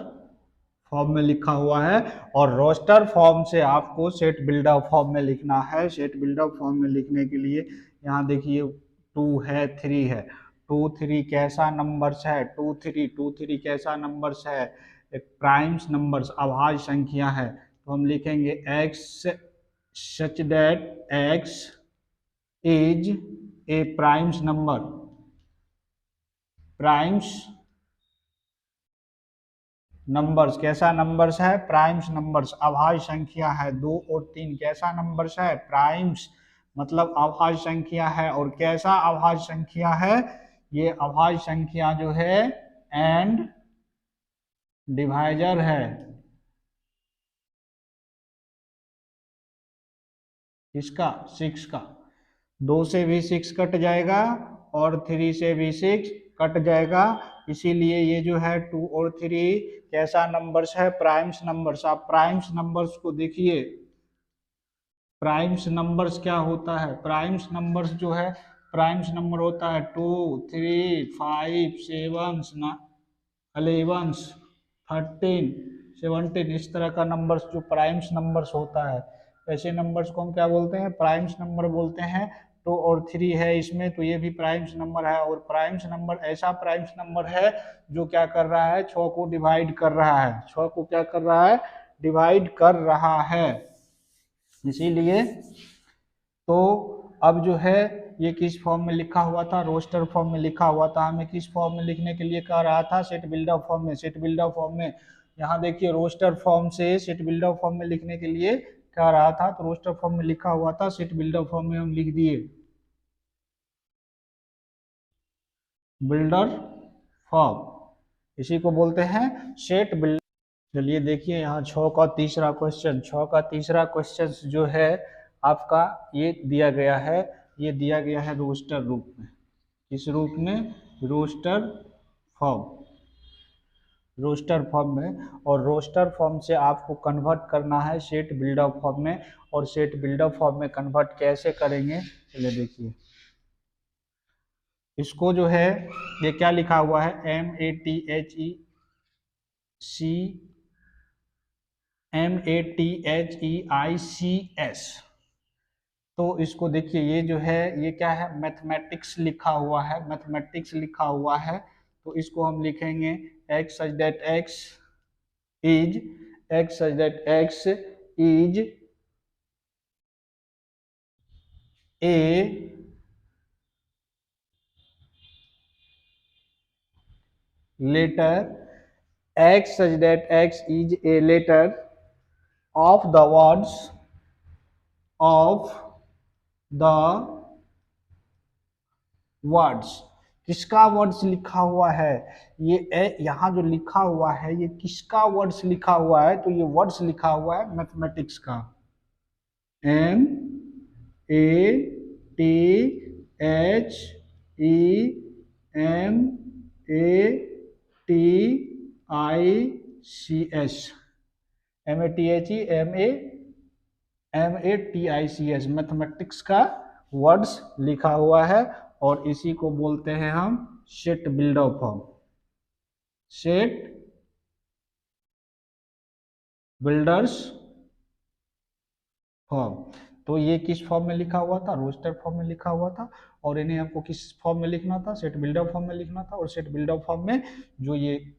फॉर्म में लिखा हुआ है। और रोस्टर फॉर्म से आपको सेट बिल्डर फॉर्म में लिखना है। सेट बिल्डर फॉर्म में लिखने के लिए यहाँ देखिए 2 है 3 है। 2 3 कैसा नंबर्स है? 2 3 कैसा नंबर्स है? एक प्राइम्स नंबर्स, अभाज्य संख्या है। तो हम लिखेंगे x such that x is a primes number. Primes numbers कैसा नंबर्स है? प्राइम्स नंबर्स, अभाज्य संख्या है। 2 और 3 कैसा नंबर्स है? प्राइम्स मतलब अभाज्य संख्या है। और कैसा अभाज्य संख्या है? ये अभाज्य संख्या जो है एंड डिवाइजर है। किसका? 6 का। 2 से भी 6 कट जाएगा और 3 से भी 6 कट जाएगा। इसीलिए ये जो है 2 और 3 कैसा नंबर्स है? Primes numbers. आप प्राइम्स नंबर्स को देखिए, प्राइम्स नंबर्स क्या होता है? प्राइम्स नंबर्स जो है, प्राइम्स नंबर होता है 2 3 5 7 11 13 17, इस तरह का नंबर्स जो प्राइम्स नंबर्स होता है। ऐसे नंबर्स को हम क्या बोलते हैं? प्राइम्स नंबर बोलते हैं। 2 और 3 है इसमें, तो ये भी प्राइम्स नंबर है। और प्राइम्स नंबर ऐसा प्राइम्स नंबर है जो क्या कर रहा है? 6 को डिवाइड कर रहा है। 6 को क्या कर रहा है? डिवाइड कर रहा है। इसीलिए तो अब जो है ये किस फॉर्म में लिखा हुआ था? रोस्टर फॉर्म में लिखा हुआ था। हमें किस फॉर्म में लिखने के लिए कह रहा था? सेट बिल्डर फॉर्म में। सेट बिल्डर फॉर्म में यहाँ देखिए रोस्टर फॉर्म से सेट बिल्डर फॉर्म में लिखने के लिए कह रहा था, तो रोस्टर फॉर्म में लिखा हुआ था, सेट बिल्डर फॉर्म में हम लिख दिए बिल्डर फॉर्म। इसी को बोलते हैं सेट बिल्डर। चलिए देखिए यहाँ 6 का तीसरा क्वेश्चन। 6 का तीसरा क्वेश्चन जो है आपका ये दिया गया है। ये दिया गया है रोस्टर रूप में। किस रूप में? Roster form. रोस्टर फॉर्म में। और रोस्टर फॉर्म से आपको कन्वर्ट करना है सेट बिल्डर फॉर्म में। और सेट बिल्डर फॉर्म में कन्वर्ट कैसे करेंगे? चलिए देखिए इसको जो है, ये क्या लिखा हुआ है? MATHEICS। तो इसको देखिए, ये जो है ये क्या है? मैथमेटिक्स लिखा हुआ है। मैथमेटिक्स लिखा हुआ है, तो इसको हम लिखेंगे x such that x is x such that x is a letter, x such that x is a letter of the words of the words. किसका वर्ड्स लिखा हुआ है? ये यहाँ जो लिखा हुआ है ये किसका वर्ड्स लिखा हुआ है? तो ये वर्ड्स लिखा हुआ है मैथमेटिक्स का। MATHEMATICS। MATHEMATICS मैथमेटिक्स का वर्ड्स लिखा हुआ है। और इसी को बोलते हैं हम set builder form. Set builders form. तो ये किस फॉर्म में लिखा हुआ था? रोस्टर फॉर्म में लिखा हुआ था। और इन्हें आपको किस फॉर्म में लिखना था? सेट बिल्डर फॉर्म में लिखना था। और सेट बिल्डर फॉर्म में जो ये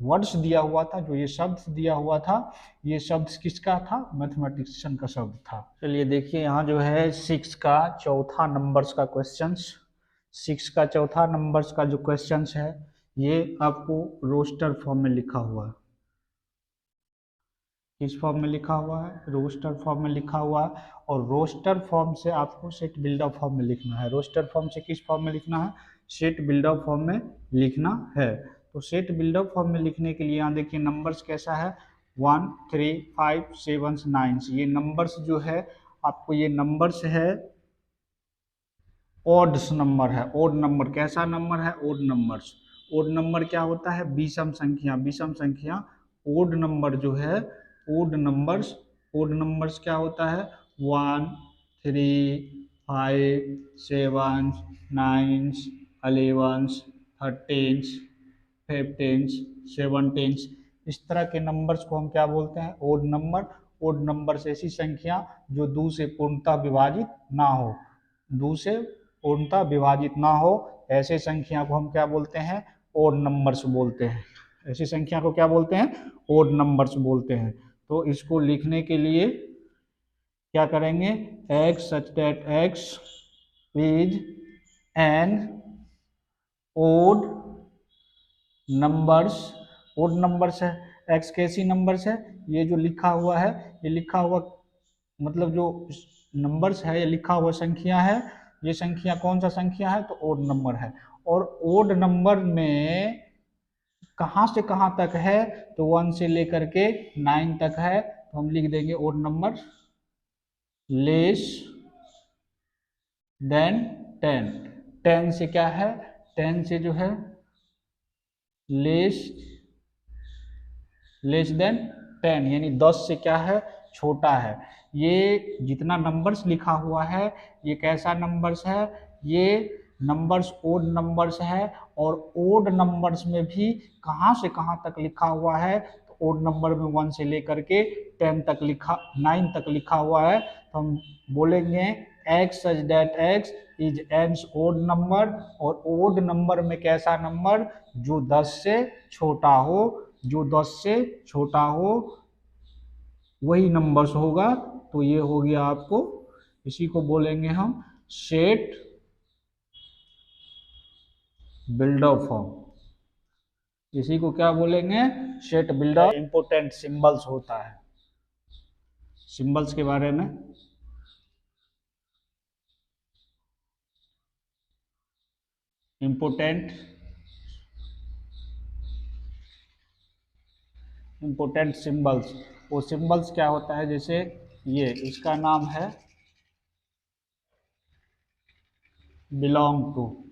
वर्ड्स दिया हुआ था, जो ये शब्द दिया हुआ था, ये शब्द किसका था? मैथमेटिशियन का शब्द था। चलिए देखिए यहाँ जो है 6 का चौथा नंबर्स का क्वेश्चन। 6 का चौथा नंबर्स का जो क्वेश्चन है ये आपको रोस्टर फॉर्म में लिखा हुआ है। किस फॉर्म में लिखा हुआ है? रोस्टर फॉर्म में लिखा हुआ है। और रोस्टर फॉर्म से आपको सेट बिल्डर फॉर्म में लिखना है। रोस्टर फॉर्म से किस फॉर्म में लिखना है? सेट बिल्डर फॉर्म में लिखना है। तो सेट बिल्डर फॉर्म में लिखने के लिए यहाँ देखिए नंबर्स कैसा है? 1 3 5 7 9। ये नंबर्स जो है आपको, ये नंबर्स है ओड्स नंबर है। ओड नंबर कैसा नंबर है? Odd numbers. ओड नंबर क्या होता है? विषम संख्या। विषम संख्या ओड नंबर जो है, ओड नंबर्स क्या होता है? 1, 3, 5, 7, 9, 11, 13, 15, 17, इस तरह के नंबर्स को हम क्या बोलते हैं? Odd number. ओड नंबर्स ऐसी संख्या जो 2 से पूर्णतः विभाजित ना हो, 2 से पूर्णतः विभाजित ना हो, ऐसे संख्या को हम क्या बोलते हैं? ओड नंबर्स बोलते हैं। ऐसी संख्या को क्या बोलते हैं? ओड नंबर्स बोलते हैं। तो इसको लिखने के लिए क्या करेंगे? x such that x is an odd numbers। Odd numbers है, x कैसी नंबर्स है? ये जो लिखा हुआ है, ये लिखा हुआ मतलब जो नंबर्स है, ये लिखा हुआ संख्या है, ये संख्या कौन सा संख्या है? तो ओड नंबर है। और ओड नंबर में कहाँ से कहाँ तक है? तो 1 से लेकर के 9 तक है, तो हम लिख देंगे ओड नंबर लेस देन 10। 10 से क्या है? 10 से जो है लेस देन 10, यानी 10 से क्या है? छोटा है। ये जितना नंबर्स लिखा हुआ है, ये कैसा नंबर्स है? ये नंबर्स ओड नंबर्स है। और ओड नंबर्स में भी कहाँ से कहाँ तक लिखा हुआ है? तो ओड नंबर में 1 से लेकर के 10 तक लिखा 9 तक लिखा हुआ है, तो हम बोलेंगे x such that x is an odd number। और ओड नंबर में कैसा नंबर? जो 10 से छोटा हो, जो 10 से छोटा हो वही नंबर्स होगा। तो ये हो गया आपको, इसी को बोलेंगे हम सेट बिल्डर फॉर्म। इसी को क्या बोलेंगे? Set builder. इंपोर्टेंट सिंबल्स होता है, सिंबल्स के बारे में इंपोर्टेंट सिंबल्स। वो सिंबल्स क्या होता है? जैसे ये, इसका नाम है बिलोंग टू,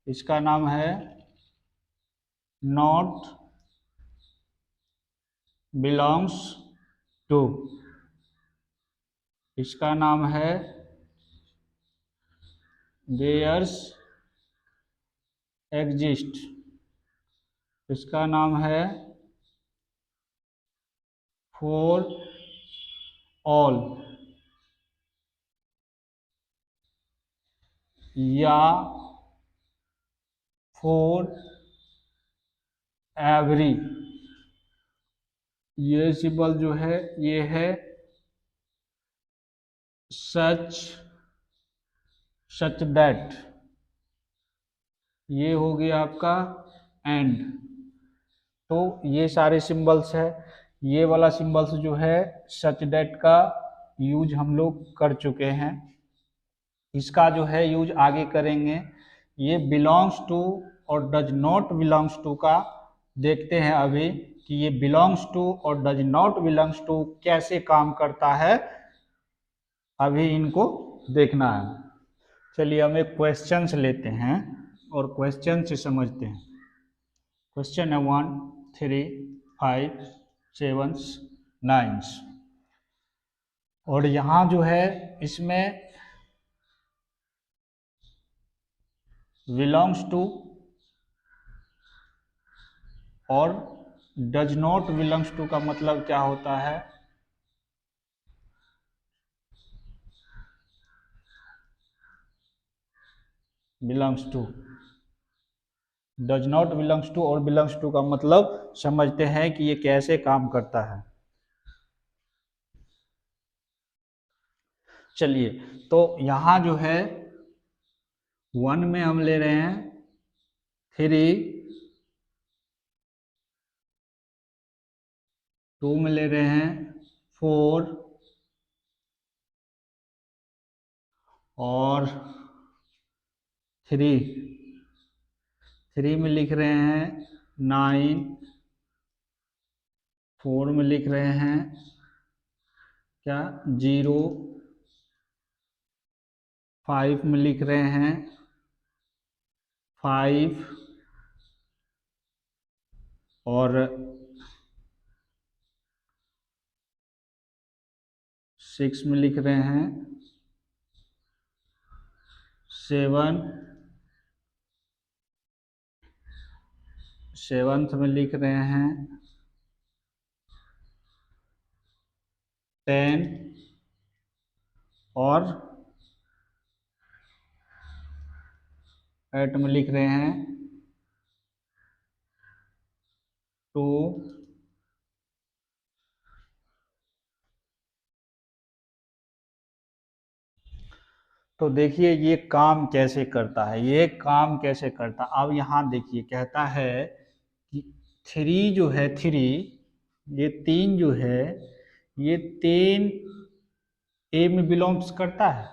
इसका नाम है नॉट बिलोंग्स टू, इसका नाम है देयर्स एग्जिस्ट, इसका नाम है फॉर ऑल, या फॉर एवरी। ये सिंबल जो है, ये है सच दैट। ये हो गया आपका एंड। तो ये सारे सिंबल्स है। ये वाला सिंबल्स जो है सच दैट का यूज हम लोग कर चुके हैं, इसका जो है यूज आगे करेंगे। ये बिलोंग्स टू और डज नॉट बिलोंग्स टू का देखते हैं अभी, कि ये बिलोंग्स टू और डज नॉट बिलोंग्स टू कैसे काम करता है, अभी इनको देखना है। चलिए हम एक क्वेश्चन लेते हैं और क्वेश्चन से समझते हैं। क्वेश्चन है 1, 3, 5, 7, 9। और यहाँ जो है इसमें बिलोंग्स टू और डज नॉट बिलोंग्स टू का मतलब क्या होता है? Belongs to, does not belongs to और बिलोंग्स टू का मतलब समझते हैं कि ये कैसे काम करता है। चलिए, तो यहाँ जो है 1 में हम ले रहे हैं 3, 2 में ले रहे हैं 4 और 3, 3 में लिख रहे हैं 9, 4 में लिख रहे हैं क्या 0, 5 में लिख रहे हैं 5 और 6 में लिख रहे हैं 7, 7th में लिख रहे हैं 10 और 8 में लिख रहे हैं 2, तो देखिए ये काम कैसे करता है, ये काम कैसे करता है। अब यहाँ देखिए कहता है कि 3 जो है 3, ये 3 जो है ये 3 ए में बिलोंग्स करता है,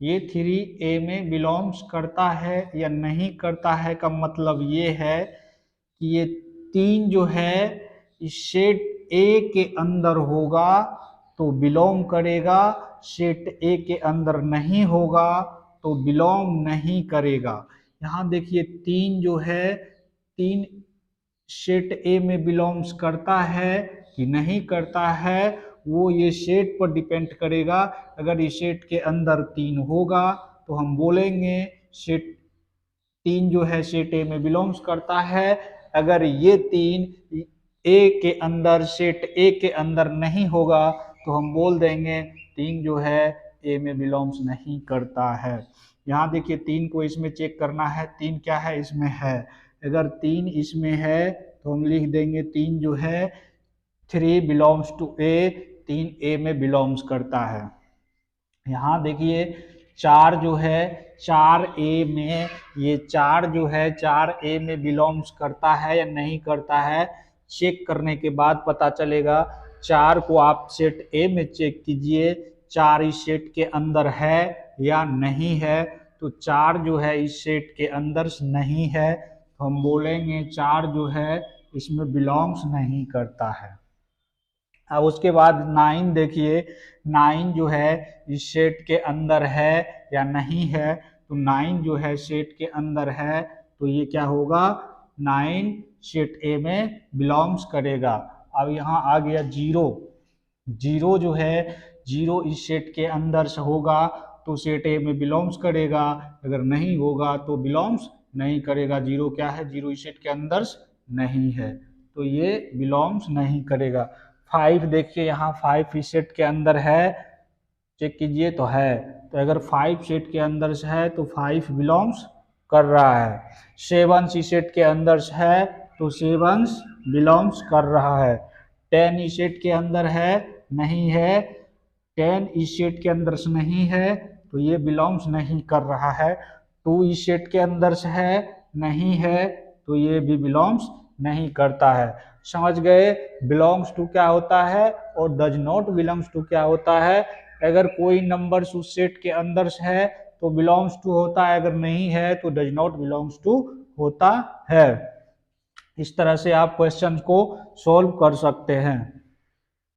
ये 3 ए में बिलोंग्स करता है या नहीं करता है का मतलब ये है कि ये 3 जो है इस सेट ए के अंदर होगा तो बिलोंग करेगा, सेट ए के अंदर नहीं होगा तो बिलोंग नहीं करेगा। यहाँ देखिए 3 जो है 3 सेट ए में बिलोंग्स करता है कि नहीं करता है, वो ये सेट पर डिपेंड करेगा। अगर इस सेट के अंदर 3 होगा तो हम बोलेंगे सेट 3 जो है सेट ए में बिलोंग्स करता है। अगर ये 3 ए के अंदर सेट ए के अंदर नहीं होगा तो हम बोल देंगे 3 जो है ए में बिलोंग्स नहीं करता है। यहाँ देखिए 3 को इसमें चेक करना है, 3 क्या है इसमें है। अगर 3 इसमें है तो हम लिख देंगे 3 जो है 3 बिलोंग्स टू ए, 3 ए में बिलोंग्स करता है। यहाँ देखिए 4 जो है 4 ए में, ये 4 जो है 4 ए में बिलोंग्स करता है या नहीं करता है, चेक करने के बाद पता चलेगा। 4 को आप सेट ए में चेक कीजिए 4 इस सेट के अंदर है या नहीं है, तो 4 जो है इस सेट के अंदर नहीं है तो हम बोलेंगे 4 जो है इसमें बिलोंग्स नहीं करता है। अब उसके बाद 9 देखिए 9 जो है इस सेट के अंदर है या नहीं है, तो 9 जो है सेट के अंदर है तो ये क्या होगा 9 सेट ए में बिलोंग्स करेगा। अब यहाँ आ गया 0, 0 जो है 0 इस सेट के अंदर से होगा तो सेट ए में बिलोंग्स करेगा, अगर नहीं होगा तो बिलोंग्स नहीं करेगा। 0 क्या है 0 इस सेट के अंदर नहीं है तो ये बिलोंग्स नहीं करेगा। 5 देखिए यहाँ 5 इस सेट के अंदर है, चेक कीजिए तो है, तो अगर 5 सेट के अंदर से है तो 5 बिलोंग्स कर रहा है। 7 इस सेट के अंदर से है तो 7 बिलोंग्स कर रहा है। 10 इस सेट के अंदर है नहीं है, 10 इस सेट के अंदर से नहीं है तो ये बिलोंग्स नहीं कर रहा है। 2 इस सेट के अंदर से है नहीं है तो ये भी बिलोंग्स नहीं करता है। समझ गए बिलोंग्स टू क्या होता है और डज नॉट बिलोंग्स टू क्या होता है। अगर कोई नंबर उस सेट के अंदर है तो बिलोंग्स टू होता है, अगर नहीं है तो डज नॉट बिलोंग्स टू होता है। इस तरह से आप क्वेश्चन को सॉल्व कर सकते हैं।